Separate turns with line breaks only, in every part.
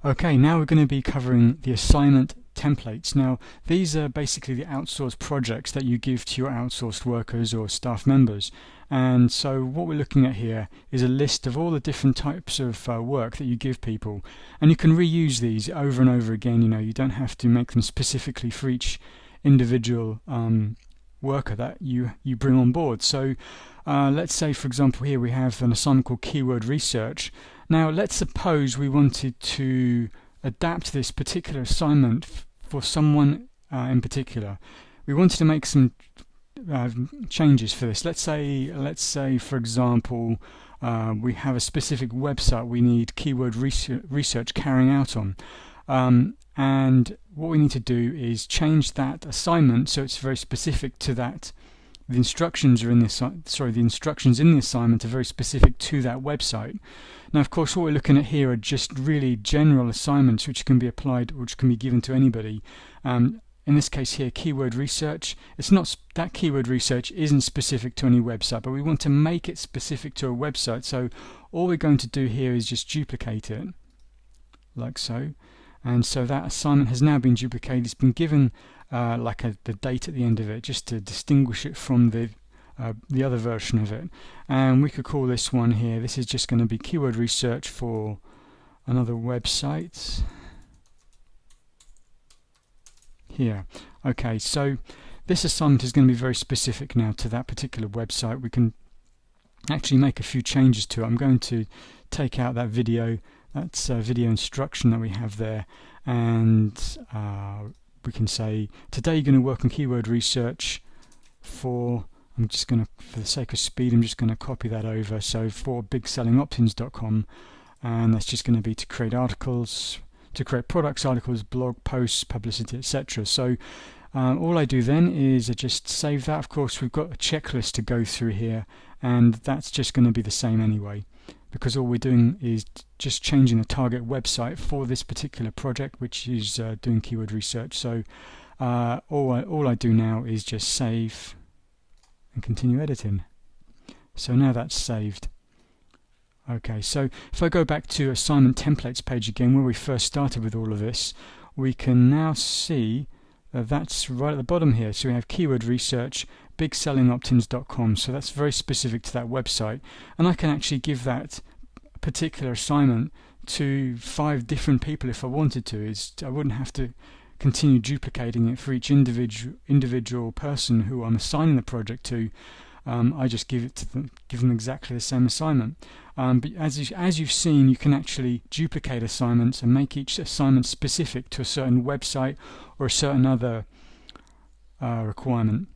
Okay, now we're going to be covering the assignment templates. Now, these are basically the outsourced projects that you give to your outsourced workers or staff members. And so what we're looking at here is a list of all the different types of work that you give people. And you can reuse these over and over again. You don't have to make them specifically for each individual worker that you bring on board. So let's say, for example, here we have an assignment called keyword research. Now let's suppose we wanted to adapt this particular assignment for someone in particular. We wanted to make some changes for this. Let's say for example we have a specific website we need keyword research carrying out on. And what we need to do is change that assignment so it's very specific to that. The instructions in the assignment are very specific to that website. Now, of course, what we're looking at here are just really general assignments which can be applied, which can be given to anybody. In this case here, keyword research. It's not that keyword research isn't specific to any website, but we want to make it specific to a website. So all we're going to do here is just duplicate it, like so. And so that assignment has now been duplicated. It's been given the date at the end of it, just to distinguish it from the other version of it. And we could call this one here, this is just going to be keyword research for another website here. Okay, so this assignment is going to be very specific now to that particular website. We can actually make a few changes to it. I'm going to take out that video. That's a video instruction that we have there, and we can say today you're going to work on keyword research for, I'm just going to, for the sake of speed, I'm just going to copy that over. So for bigsellingoptins.com, and that's just going to be to create articles, to create products, articles, blog posts, publicity, etc. So all I do then is I just save that. Of course, we've got a checklist to go through here, and that's just going to be the same anyway, because all we're doing is just changing the target website for this particular project, which is doing keyword research. So all I do now is just save and continue editing. So now that's saved. Okay, so if I go back to assignment templates page again, where we first started with all of this, we can now see that's right at the bottom here. So we have keyword research, bigsellingoptins.com. So that's very specific to that website, and I can actually give that particular assignment to 5 different people if I wanted to. I wouldn't have to continue duplicating it for each individual person who I'm assigning the project to. I just give them exactly the same assignment. But as you've seen, you can actually duplicate assignments and make each assignment specific to a certain website or a certain other requirement.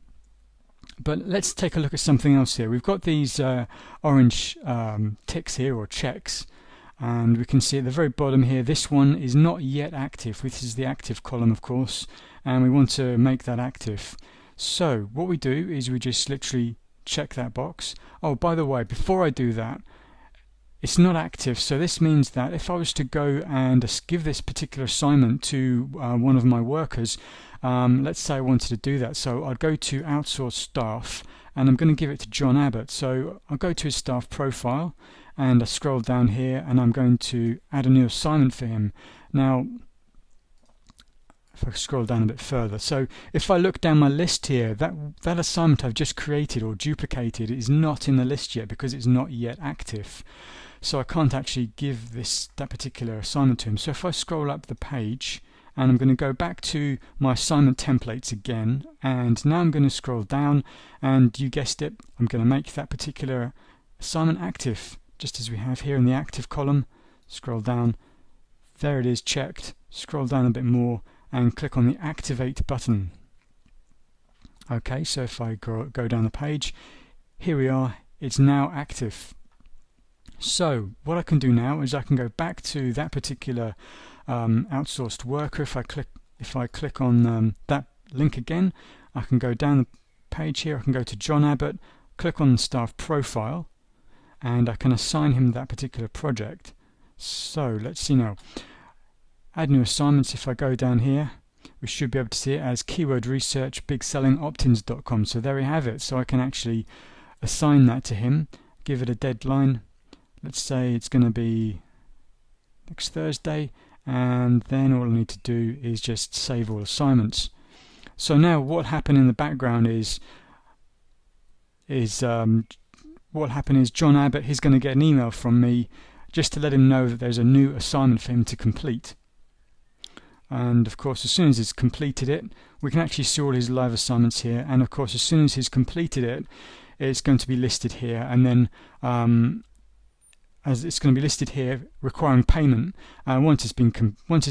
But let's take a look at something else here. We've got these orange ticks here, or checks, and we can see at the very bottom here, this one is not yet active. This is the active column, of course, and we want to make that active. So what we do is we just literally check that box. Oh, by the way, before I do that, it's not active, so this means that if I was to go and give this particular assignment to one of my workers, let's say I wanted to do that, so I'd go to outsource staff, and I'm going to give it to John Abbott. So I'll go to his staff profile, and I scroll down here, and I'm going to add a new assignment for him. Now if I scroll down a bit further, so if I look down my list here, that assignment I've just created or duplicated is not in the list yet because it's not yet active. So I can't actually give that particular assignment to him. So if I scroll up the page, and I'm going to go back to my assignment templates again, and now I'm going to scroll down, and you guessed it, I'm going to make that particular assignment active, just as we have here in the active column. Scroll down, there it is, checked. Scroll down a bit more and click on the activate button. Okay, so if I go down the page, here we are, it's now active. So what I can do now is I can go back to that particular outsourced worker. If I click on that link again, I can go down the page here, I can go to John Abbott, click on the staff profile, and I can assign him that particular project. So let's see now. Add new assignments. If I go down here, we should be able to see it as keyword research bigsellingoptins.com. So there we have it. So I can actually assign that to him, give it a deadline. Let's say it's going to be next Thursday, and then all I need to do is just save all assignments. So now what happened in the background is John Abbott, he's going to get an email from me just to let him know that there's a new assignment for him to complete. And of course, as soon as he's completed it, we can actually see all his live assignments here, and of course as soon as he's completed it, it's going to be listed here, and then as it's going to be listed here requiring payment. Once it's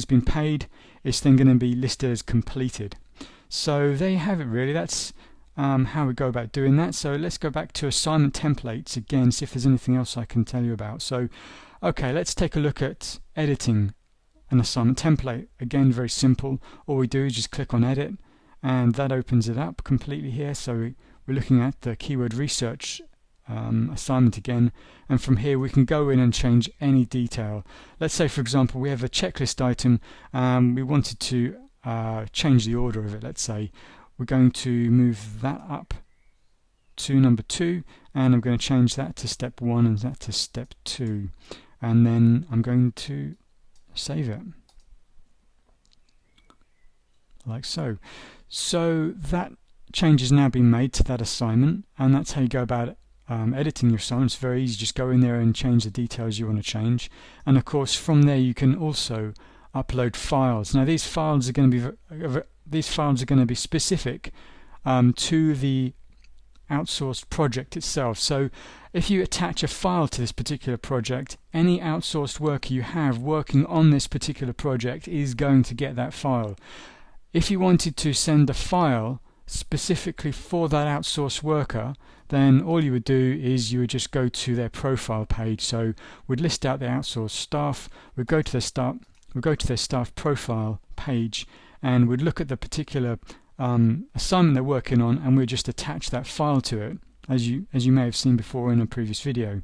been paid, it's then going to be listed as completed. So there you have it really. That's how we go about doing that. So let's go back to assignment templates again, see if there's anything else I can tell you about. So okay, let's take a look at editing an assignment template. Again, very simple. All we do is just click on edit, and that opens it up completely here. So we're looking at the keyword research assignment again, and from here we can go in and change any detail. Let's say for example we have a checklist item, we wanted to change the order of it. Let's say we're going to move that up to number 2, and I'm going to change that to step 1 and that to step 2, and then I'm going to save it like so. So that change has now been made to that assignment, and that's how you go about it. Editing your assignment. It's very easy. Just go in there and change the details you want to change, and of course from there you can also upload files. Now these files are going to be specific to the outsourced project itself. So if you attach a file to this particular project, any outsourced worker you have working on this particular project is going to get that file. If you wanted to send a file specifically for that outsourced worker, then all you would do is you would just go to their profile page. So we'd list out the outsourced staff, we'd go to their staff profile page, and we'd look at the particular assignment they're working on, and we'd just attach that file to it, as you may have seen before in a previous video.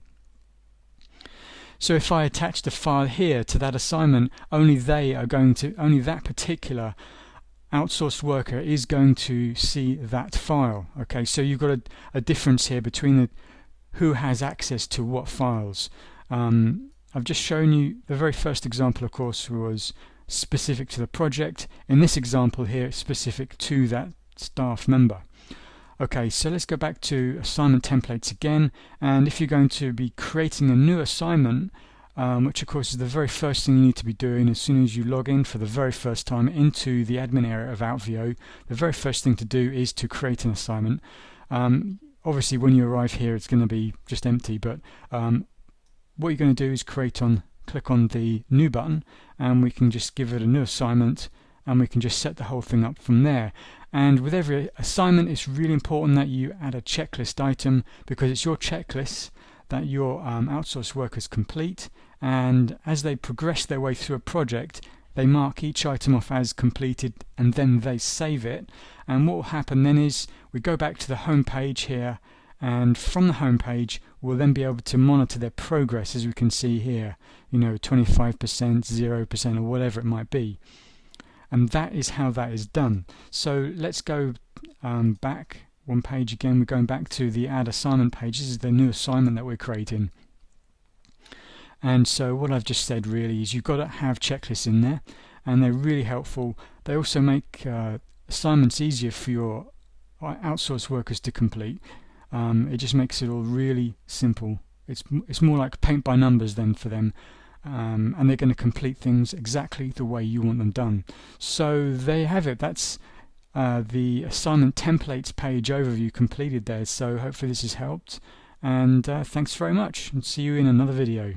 So if I attach the file here to that assignment, only that particular outsourced worker is going to see that file. Okay, so you've got a difference here between who has access to what files. I've just shown you the very first example, of course, was specific to the project. In this example here, it's specific to that staff member. Okay, so let's go back to assignment templates again, and if you're going to be creating a new assignment, which of course is the very first thing you need to be doing as soon as you log in for the very first time into the admin area of OutVeo, the very first thing to do is to create an assignment. Obviously when you arrive here it's going to be just empty, but what you're going to do is click on the new button, and we can just give it a new assignment, and we can just set the whole thing up from there. And with every assignment it's really important that you add a checklist item, because it's your checklist that your outsourced workers complete, and as they progress their way through a project they mark each item off as completed, and then they save it. And what will happen then is we go back to the home page here, and from the home page we'll then be able to monitor their progress, as we can see here, 25%, 0%, or whatever it might be. And that is how that is done. So let's go back one page again. We're going back to the add assignment page. This is the new assignment that we're creating. And so what I've just said really is you've got to have checklists in there, and they're really helpful. They also make assignments easier for your outsourced workers to complete. It just makes it all really simple. It's more like paint by numbers then for them, and they're going to complete things exactly the way you want them done. So there you have it. That's the assignment templates page overview completed there. So hopefully this has helped, and thanks very much, and see you in another video.